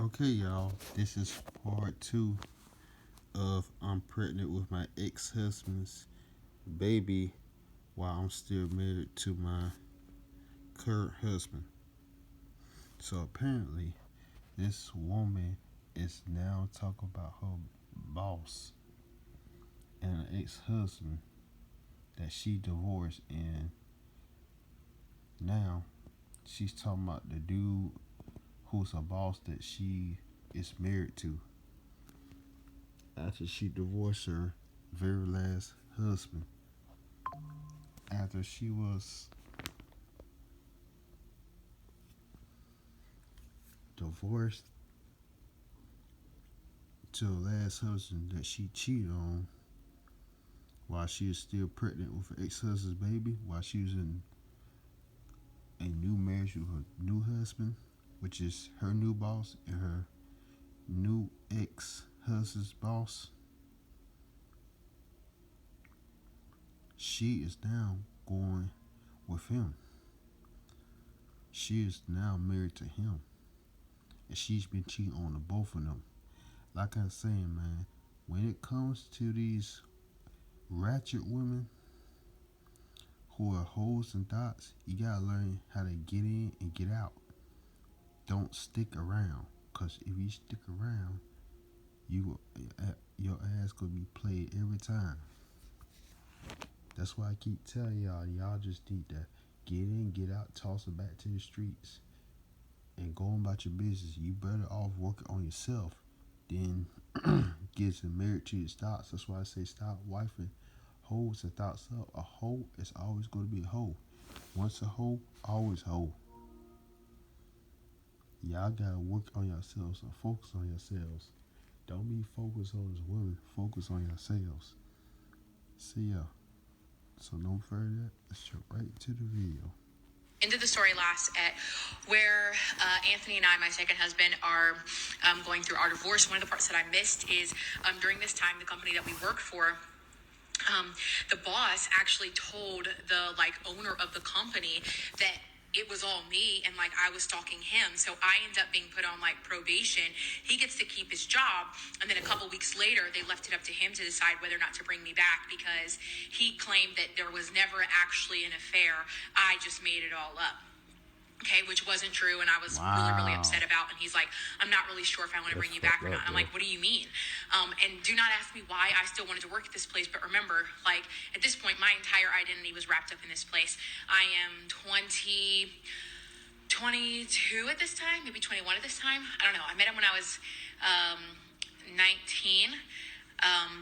Okay, y'all, this is part two of I'm pregnant with my ex-husband's baby while I'm still married to my current husband. So apparently, this woman is now talking about her boss and an ex-husband that she divorced, and now she's talking about the dude who's a boss that she is married to after she divorced her very last husband. After she was divorced to the last husband that she cheated on while she was still pregnant with her ex-husband's baby, while she was in a new marriage with her new husband, which is her new boss and her new ex-husband's boss. She is now going with him. She is now married to him, and she's been cheating on the both of them. Like I was saying, man, when it comes to these ratchet women who are hoes and thoughts, you gotta learn how to get in and get out. Don't stick around, cause if you stick around, your ass gonna be played every time. That's why I keep telling y'all just need to get in, get out, toss it back to the streets, and go on about your business. You better off working on yourself than getting married to your thoughts. That's why I say stop wifing hoes and thoughts up. A hoe is always going to be a hoe. Once a hoe, always a hoe. Y'all gotta work on yourselves and focus on yourselves. Don't be focused on this women. Focus on yourselves. See ya. So no further, let's jump right to the video. Into the story last at where Anthony and I, my second husband, are going through our divorce. One of the parts that I missed is during this time, the company that we worked for, the boss actually told the owner of the company that it was all me and I was stalking him. So I end up being put on probation. He gets to keep his job, and then a couple weeks later they left it up to him to decide whether or not to bring me back, because he claimed that there was never actually an affair. I just made it all up. Okay, which wasn't true, and I was really upset about. And he's like, I'm not really sure if I want to bring you back or not. I'm like, what do you mean? And do not ask me why I still wanted to work at this place. But remember, at this point, my entire identity was wrapped up in this place. I am 22 at this time, maybe 21 at this time. I don't know. I met him when I was 19.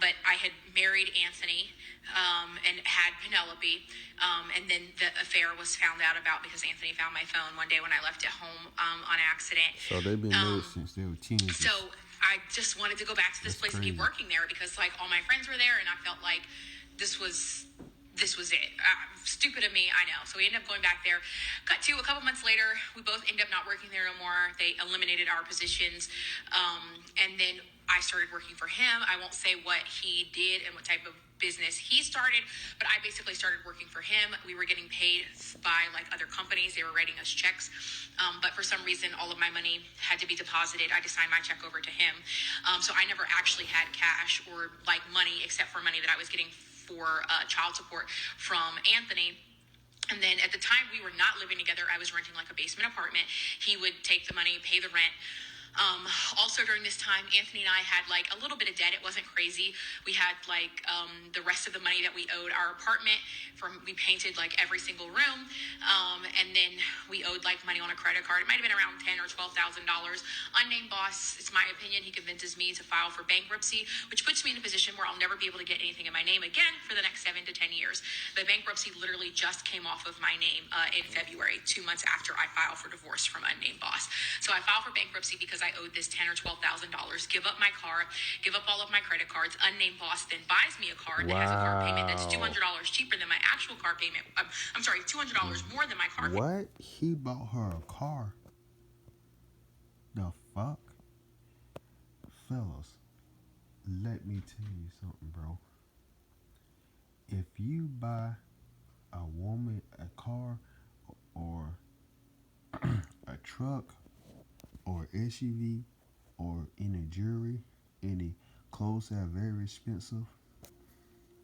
But I had married Anthony and had Penelope. And then the affair was found out about because Anthony found my phone one day when I left it home on accident. So they've been married since they were teenagers. So I just wanted to go back to this place and keep working there because all my friends were there, and I felt like this was it. Stupid of me, I know. So we ended up going back there. Cut to a couple months later, we both ended up not working there no more. They eliminated our positions. And then I started working for him. I won't say what he did and what type of business he started, but I basically started working for him. We were getting paid by other companies. They were writing us checks. But for some reason, all of my money had to be deposited. I just signed my check over to him. So I never actually had cash or money except for money that I was getting for child support from Anthony. And then at the time we were not living together, I was renting a basement apartment. He would take the money, pay the rent. Also during this time, Anthony and I had a little bit of debt. It wasn't crazy. We had the rest of the money that we owed our apartment we painted every single room. And then we owed money on a credit card. It might've been around $10,000 or $12,000. Unnamed boss, it's my opinion, he convinces me to file for bankruptcy, which puts me in a position where I'll never be able to get anything in my name again for the next 7 to 10 years. The bankruptcy literally just came off of my name in February, 2 months after I filed for divorce from unnamed boss. So I filed for bankruptcy because I owed this $10,000 or $12,000, give up my car, give up all of my credit cards. Unnamed boss then buys me a car that has a car payment that's $200 cheaper than my actual car payment. I'm sorry, $200 more than my car payment. What? He bought her a car? The fuck? Fellas, let me tell you something, bro. If you buy a woman a car or a truck or SUV or any jewelry, any clothes that are very expensive,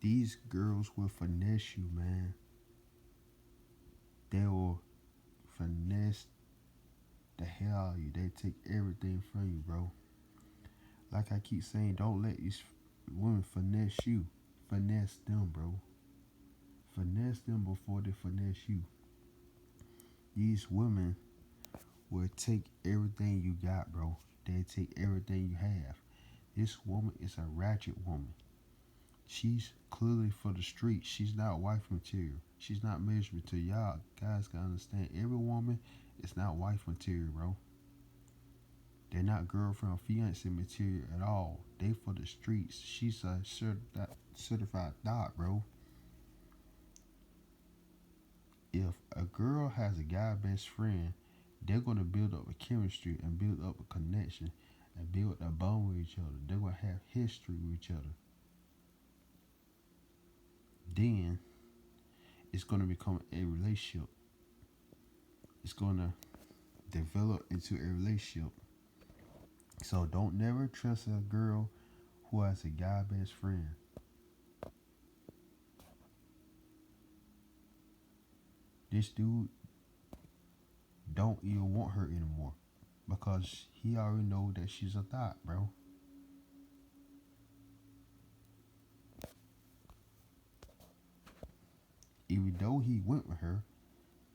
these girls will finesse you, man. They will finesse the hell out of you. They take everything from you, bro. Like I keep saying, don't let these women finesse you. Finesse them, bro. Finesse them before they finesse you. These women will take everything you got, bro. They take everything you have. This woman is a ratchet woman. She's clearly for the street. She's not wife material. She's not marriage material. Y'all guys gotta understand. Every woman is not wife material, bro. They're not girlfriend or fiance material at all. They for the streets. She's a certified thought, bro. If a girl has a guy best friend, they're gonna build up a chemistry and build up a connection and build a bond with each other. They're gonna have history with each other. Then it's gonna become a relationship. It's gonna develop into a relationship. So don't never trust a girl who has a guy best friend. This dude don't even want her anymore because he already know that she's a thought, bro. Even though he went with her,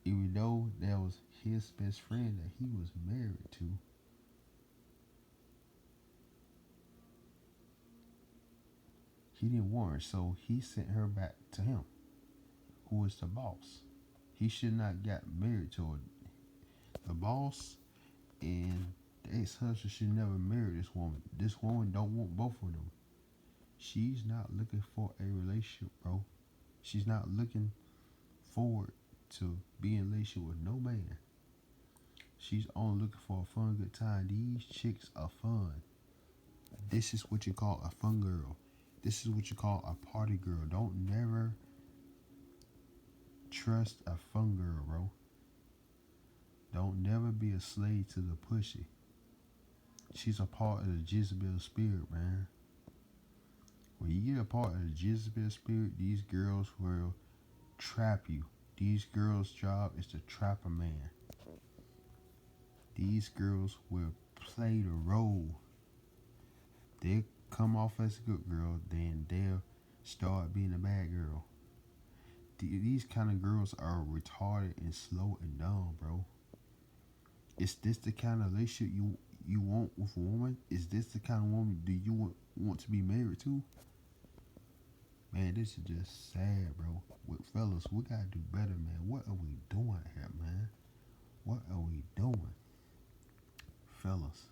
even though that was his best friend that he was married to, he didn't want her, so he sent her back to him, who is the boss. He should not get married to her. The boss and the ex-husband should never marry this woman. This woman don't want both of them. She's not looking for a relationship, bro. She's not looking forward to being in a relationship with no man. She's only looking for a fun, good time. These chicks are fun. This is what you call a fun girl. This is what you call a party girl. Don't never trust a fun girl, bro. Don't never be a slave to the pussy. She's a part of the Jezebel spirit, man. When you get a part of the Jezebel spirit, these girls will trap you. These girls' job is to trap a man. These girls will play the role. They come off as a good girl, then they'll start being a bad girl. These kind of girls are retarded and slow and dumb, bro. Is this the kind of relationship you want with a woman? Is this the kind of woman do you want to be married to? Man, this is just sad, bro. With fellas, we gotta do better, man. What are we doing here, man? What are we doing? Fellas.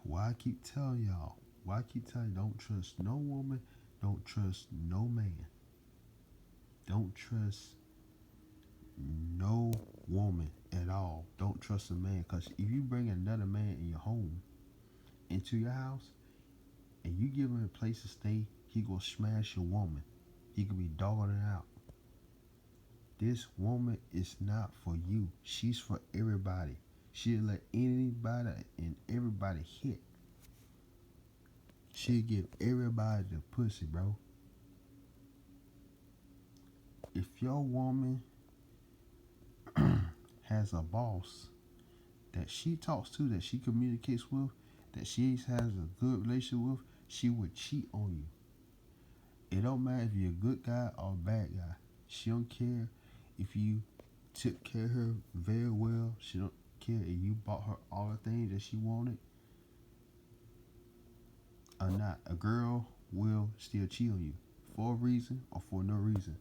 Why I keep telling y'all? Why I keep telling you don't trust no woman, don't trust no man. Don't trust no woman at all. Don't trust a man, because if you bring another man in your home, into your house, and you give him a place to stay, he gonna smash your woman. He could be dogging it out. This woman is not for you. She's for everybody. She'll let anybody and everybody hit. She'll give everybody the pussy, bro. If your woman has a boss that she talks to, that she communicates with, that she has a good relationship with, she would cheat on you. It don't matter if you're a good guy or a bad guy. She don't care if you took care of her very well. She don't care if you bought her all the things that she wanted or not. A girl will still cheat on you for a reason or for no reason.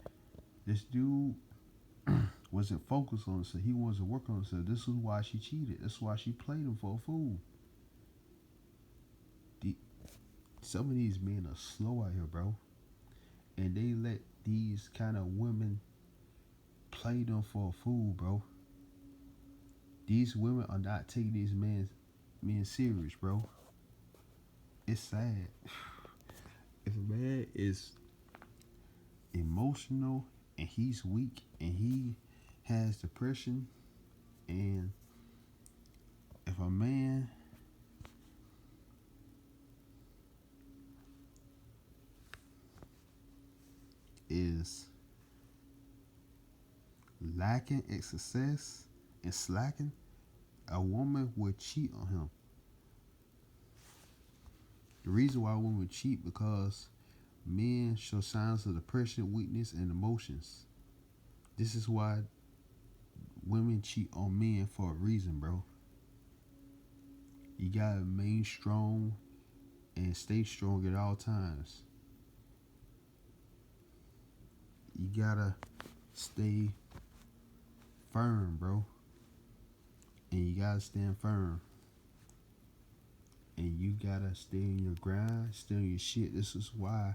This dude wasn't focused on himself. He wasn't working on himself. This is why she cheated. This is why she played him for a fool. Some of these men are slow out here, bro. And they let these kind of women play them for a fool, bro. These women are not taking these men serious, bro. It's sad. If a man is emotional and he's weak and he has depression, and if a man is lacking in success and slacking, a woman will cheat on him. The reason why women cheat because men show signs of depression, weakness, and emotions. This is why women cheat on men for a reason, bro. You gotta remain strong and stay strong at all times. You gotta stay firm, bro. And you gotta stand firm. And you gotta stay in your grind, stay on your shit. This is why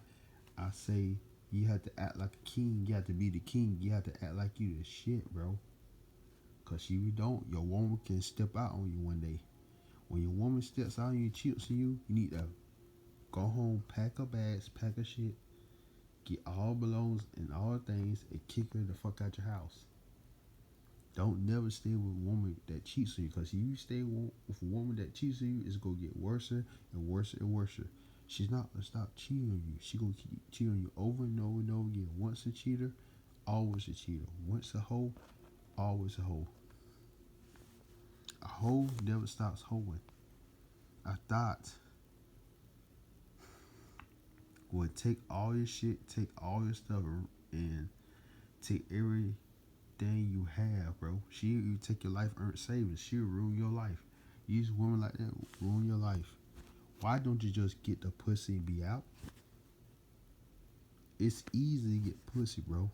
I say you have to act like a king. You have to be the king. You have to act like you the shit, bro. Cause if you don't, your woman can step out on you one day. When your woman steps out and you cheats on you, you need to go home, pack her bags, pack her shit, get all belongings and all things, and kick her the fuck out your house. Don't never stay with a woman that cheats on you, because if you stay with a woman that cheats on you, it's going to get worse and worse and worse. She's not going to stop cheating on you. She's going to keep cheating on you over and over and over again. Once a cheater, always a cheater. Once a hoe, always a hoe. A hoe never stops hoeing. I thought would take all your shit, take all your stuff, and take everything you have, bro. She'll take your life earned savings. She'll ruin your life. Use women like that ruin your life. Why don't you just get the pussy and be out? It's easy to get pussy, bro.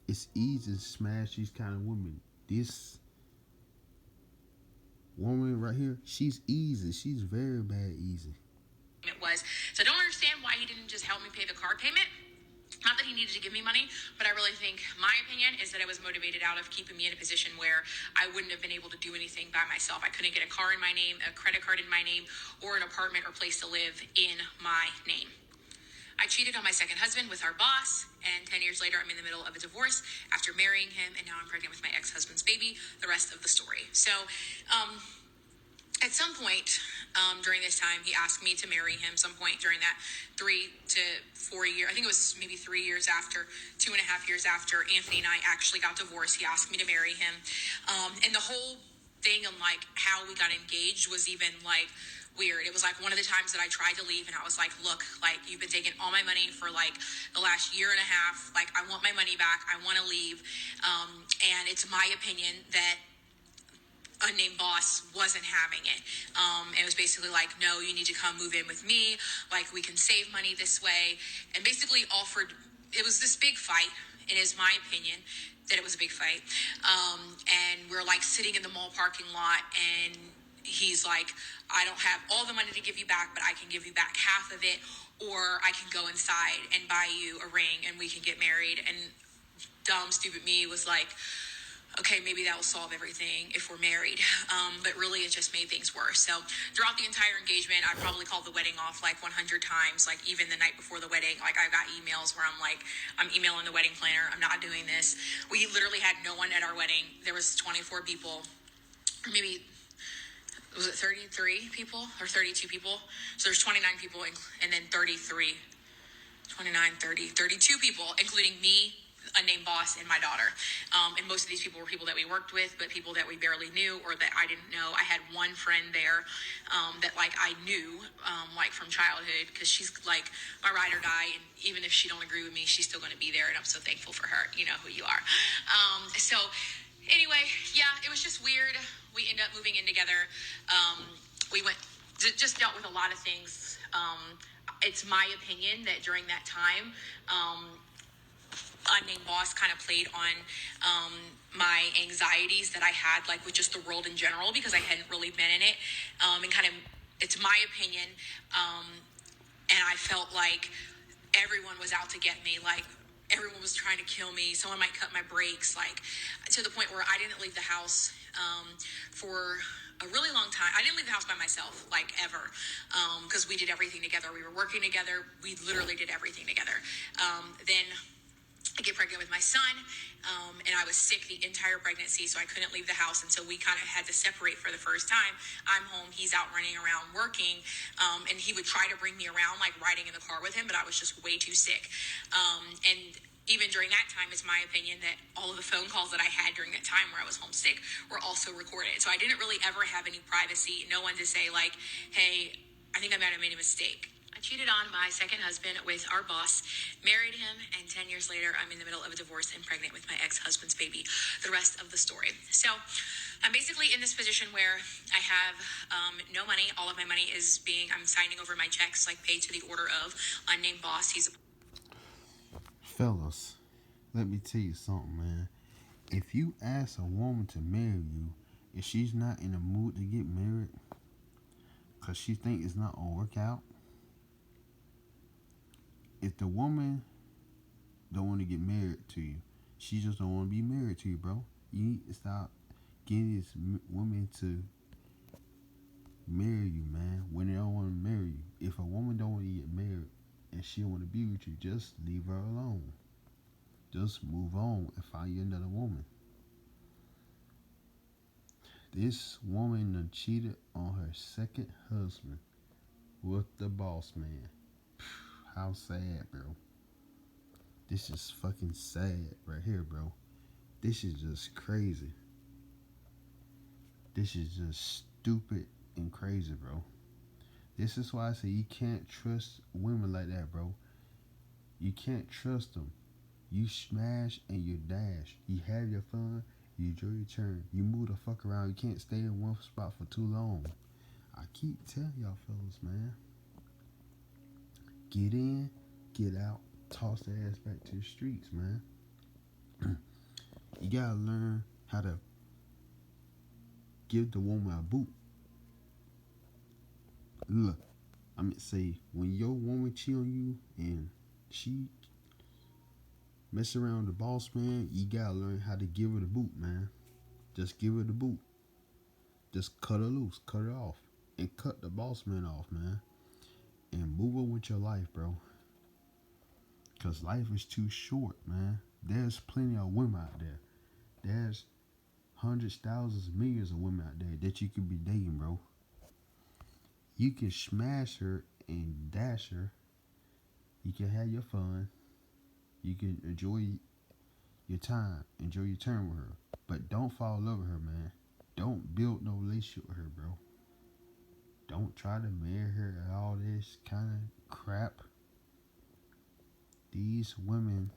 It's easy to smash these kind of women. This woman right here, she's easy. She's very bad easy. It was. So I don't understand why he didn't just help me pay the car payment. Not that he needed to give me money, but I really think my opinion is that it was motivated out of keeping me in a position where I wouldn't have been able to do anything by myself. I couldn't get a car in my name, a credit card in my name, or an apartment or place to live in my name. I cheated on my second husband with our boss, and 10 years later, I'm in the middle of a divorce after marrying him, and now I'm pregnant with my ex-husband's baby. The rest of the story. So, at some point during this time, he asked me to marry him. Some point during that 3 to 4 year, I think it was maybe 3 years after, 2.5 years after Anthony and I actually got divorced, he asked me to marry him. And the whole thing on like how we got engaged was even like weird. It was like one of the times that I tried to leave, and I was like, look, like you've been taking all my money for like the last year and a half. Like I want my money back. I want to leave. And it's my opinion that unnamed boss wasn't having it. It was basically like, no, you need to come move in with me. Like we can save money this way. And basically offered, it was this big fight. It is my opinion that it was a big fight. And we're like sitting in the mall parking lot, and he's like, I don't have all the money to give you back, but I can give you back half of it, or I can go inside and buy you a ring and we can get married. And dumb, stupid me was like, okay, maybe that will solve everything if we're married. But really it just made things worse. So throughout the entire engagement, I probably called the wedding off like 100 times. Like even the night before the wedding, like I got emails where I'm like, I'm emailing the wedding planner. I'm not doing this. We literally had no one at our wedding. There was 24 people, or maybe, was it 33 people or 32 people? So there's 29 people and then 32 people, including me, unnamed boss, and my daughter. And most of these people were people that we worked with, but people that we barely knew or that I didn't know. I had one friend there that like I knew like from childhood, because she's like my ride or die, and even if she don't agree with me, she's still going to be there, and I'm so thankful for her. You know who you are. So anyway, yeah, it was just weird. We ended up moving in together. We just dealt with a lot of things. It's my opinion that during that time, unnamed boss kind of played on my anxieties that I had, like with just the world in general, because I hadn't really been in it. And kind of, it's my opinion. And I felt like everyone was out to get me. Like everyone was trying to kill me. Someone might cut my brakes, like to the point where I didn't leave the house for a really long time. I didn't leave the house by myself, like ever, because we did everything together. We were working together. We literally did everything together. Then get pregnant with my son, and I was sick the entire pregnancy, so I couldn't leave the house, and so we kind of had to separate for the first time. I'm home, he's out running around working, and he would try to bring me around, like riding in the car with him, but I was just way too sick. And even during that time, it's my opinion that all of the phone calls that I had during that time where I was homesick were also recorded. So I didn't really ever have any privacy, no one to say like, hey, I think I might have made a mistake. I cheated on my second husband with our boss, married him, and 10 years later, I'm in the middle of a divorce and pregnant with my ex-husband's baby. The rest of the story. So I'm basically in this position where I have no money. All of my money is I'm signing over my checks, like paid to the order of unnamed boss. Fellas, let me tell you something, man. If you ask a woman to marry you, if she's not in the mood to get married, because she think it's not going to work out, if the woman don't want to get married to you, she just don't want to be married to you, bro. You need to stop getting these women to marry you, man, when they don't want to marry you. If a woman don't want to get married and she don't want to be with you, just leave her alone. Just move on and find you another woman. This woman done cheated on her second husband with the boss man. How sad, bro. This is fucking sad right here, bro. This is just crazy. This is just stupid and crazy, bro. This is why I say you can't trust women like that, bro. You can't trust them. You smash and you dash. You have your fun, you enjoy your turn. You move the fuck around. You can't stay in one spot for too long. I keep telling y'all fellas, man. Get in, get out, toss the ass back to the streets, man. You gotta learn how to give the woman a boot. Look, say when your woman cheat on you and she mess around with the boss man, you gotta learn how to give her the boot, man. Just give her the boot. Just cut her loose, cut her off, and cut the boss man off, man. And move on with your life, bro. Cause life is too short, man. There's plenty of women out there. There's hundreds, thousands, millions of women out there that you could be dating, bro. You can smash her and dash her. You can have your fun. You can enjoy your time, enjoy your turn with her. But don't fall in love with her, man. Don't build no relationship with her, bro. Don't try to marry her and all this kind of crap. These women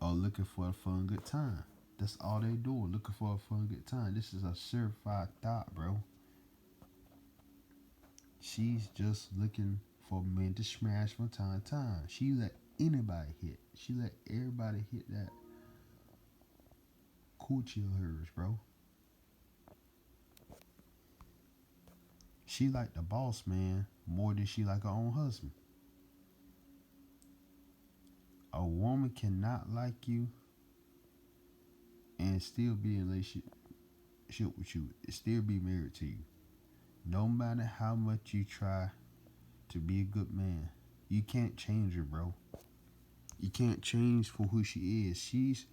are looking for a fun, good time. That's all they do, looking for a fun, good time. This is a certified thought, bro. She's just looking for men to smash from time to time. She let anybody hit. She let everybody hit that coochie of hers, bro. She like the boss man more than she like her own husband. A woman cannot like you and still be in a relationship with you, and still be married to you. No matter how much you try to be a good man, you can't change her, bro. You can't change for who she is. She's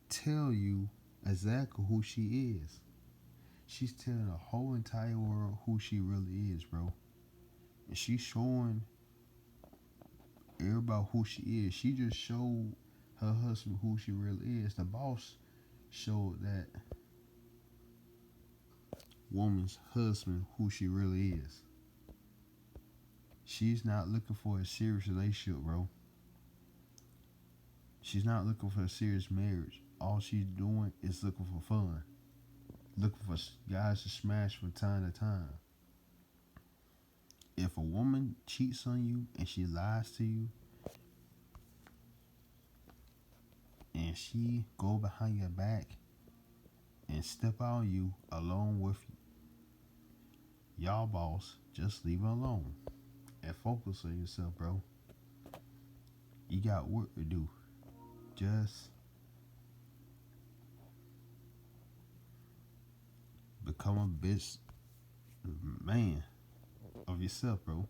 tell you exactly who she is. She's telling the whole entire world who she really is, bro. And she's showing everybody who she is. She just showed her husband who she really is. The boss showed that woman's husband who she really is. She's not looking for a serious relationship, bro. She's not looking for a serious marriage. All she's doing is looking for fun. Looking for guys to smash from time to time. If a woman cheats on you and she lies to you and she go behind your back and step on you along with y'all boss, just leave her alone and focus on yourself, bro. You got work to do. Just become a bitch man of yourself, bro.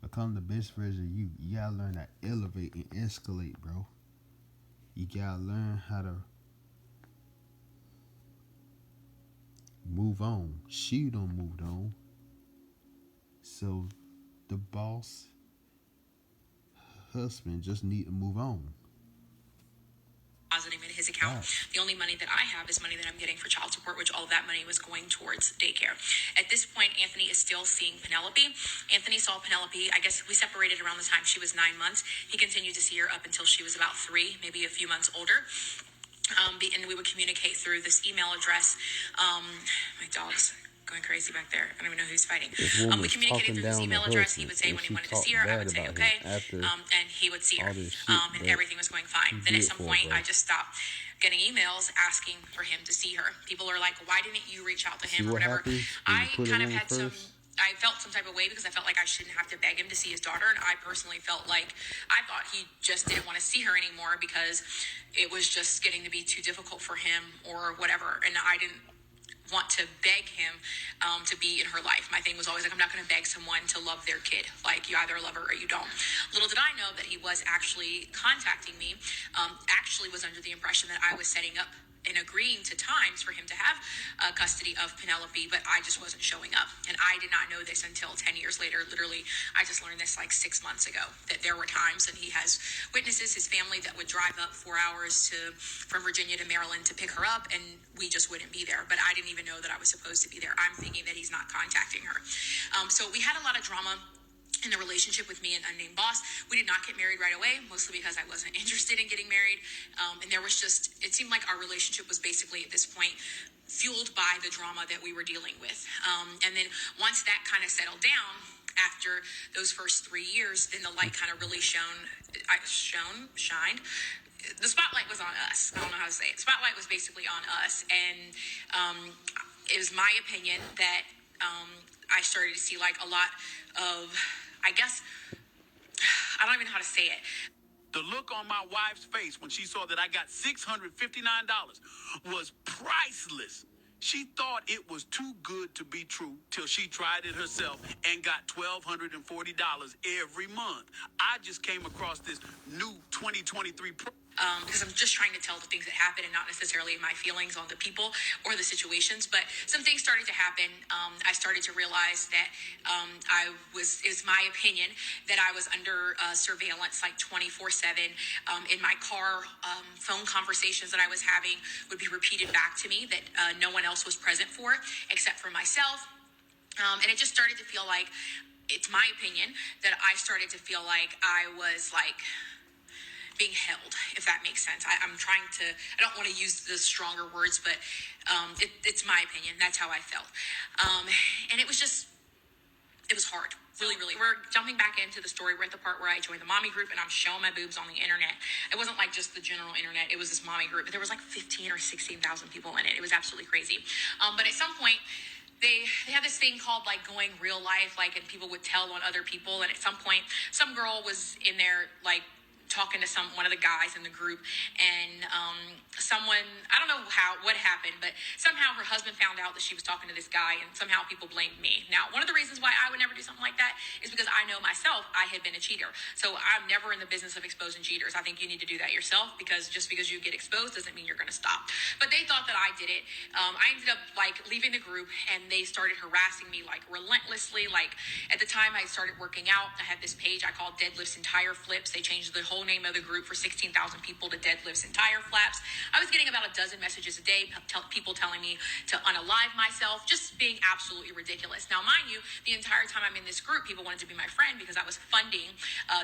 become the best version of you. You gotta learn to elevate and escalate, bro. You gotta learn how to move on. She don't move on. So the boss husband just need to move on. Positive in his account. The only money that I have is money that I'm getting for child support, which all of that money was going towards daycare. At this point, Anthony is still seeing Penelope. Anthony saw Penelope, I guess we separated around the time she was 9 months. He continued to see her up until she was about 3, maybe a few months older. And we would communicate through this email address. My dog's going crazy back there. I don't even know who's fighting. We communicated through this email address. He would say when he wanted to see her, I would say okay, and he would see her, and everything was going fine. Then at some point, I just stopped getting emails asking for him to see her. People are like, why didn't you reach out to him or whatever? I kind of had I felt some type of way because I felt like I shouldn't have to beg him to see his daughter. And I personally felt like I thought he just didn't want to see her anymore because it was just getting to be too difficult for him or whatever. And I didn't want to beg him to be in her life. My thing was always like, I'm not going to beg someone to love their kid. Like, you either love her or you don't. Little did I know that he was actually contacting me, actually was under the impression that I was setting up and agreeing to times for him to have custody of Penelope, but I just wasn't showing up. And I did not know this until 10 years later. Literally, I just learned this like 6 months ago, that there were times that he has witnesses, his family, that would drive up 4 hours from Virginia to Maryland to pick her up, and we just wouldn't be there. But I didn't even know that I was supposed to be there. I'm thinking that he's not contacting her. So we had a lot of drama in the relationship with me and unnamed boss. We did not get married right away, mostly because I wasn't interested in getting married. And there was just, it seemed like our relationship was basically at this point fueled by the drama that we were dealing with. And then once that kind of settled down, after those first 3 years, then the light kind of really shined. The spotlight was on us. I don't know how to say it. The spotlight was basically on us. And it was my opinion that I started to see like a lot of, I guess, I don't even know how to say it. The look on my wife's face when she saw that I got $659 was priceless. She thought it was too good to be true till she tried it herself and got $1,240 every month. I just came across this new 2023 because I'm just trying to tell the things that happen and not necessarily my feelings on the people or the situations. But some things started to happen. I started to realize that it's my opinion that I was under surveillance like 24/7. In my car, phone conversations that I was having would be repeated back to me that no one else was present for except for myself. And it just started to feel like, it's my opinion, that I started to feel like I was like being held, if that makes sense. I don't want to use the stronger words, but it's my opinion. That's how I felt. And it was hard. Really, really. We're jumping back into the story. We're at the part where I joined the mommy group and I'm showing my boobs on the internet. It wasn't like just the general internet. It was this mommy group. There was like 15 or 16,000 people in it. It was absolutely crazy. But at some point, they have this thing called like going real life, like, and people would tell on other people. And at some point, some girl was in there like talking to one of the guys in the group, and someone, I don't know what happened, but somehow her husband found out that she was talking to this guy, and somehow people blamed me. Now, one of the reasons why I would never do something like that is because I know myself I had been a cheater. So I'm never in the business of exposing cheaters. I think you need to do that yourself, because just because you get exposed doesn't mean you're going to stop. But they thought that I did it. I ended up like leaving the group, and they started harassing me like relentlessly. Like, at the time I started working out, I had this page I called Deadlifts and Tire Flips. They changed the whole name of the group for 16,000 people to Deadlifts and Tire Flaps. I was getting about a dozen messages a day, people telling me to unalive myself, just being absolutely ridiculous. Now, mind you, the entire time I'm in this group, people wanted to be my friend because I was funding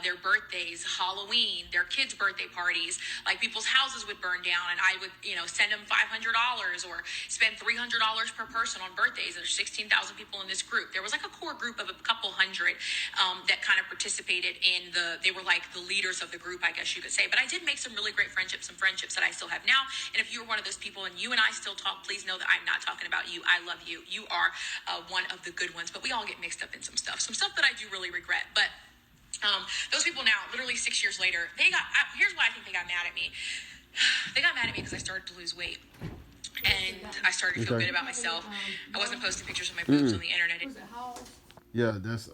their birthdays, Halloween, their kids' birthday parties. Like, people's houses would burn down, and I would, send them $500 or spend $300 per person on birthdays. There's 16,000 people in this group. There was like a core group of a couple hundred that kind of participated in they were like the leaders of the group, I guess you could say. But I did make some really great friendships, some friendships that I still have now. And if you're one of those people and you and I still talk, please know that I'm not talking about you. I love you. You are one of the good ones. But we all get mixed up in some stuff that I do really regret. But those people now, literally 6 years later, here's why I think they got mad at me. They got mad at me because I started to lose weight. And I started to feel good about myself. I wasn't posting pictures of my boobs on the internet. Yeah, that's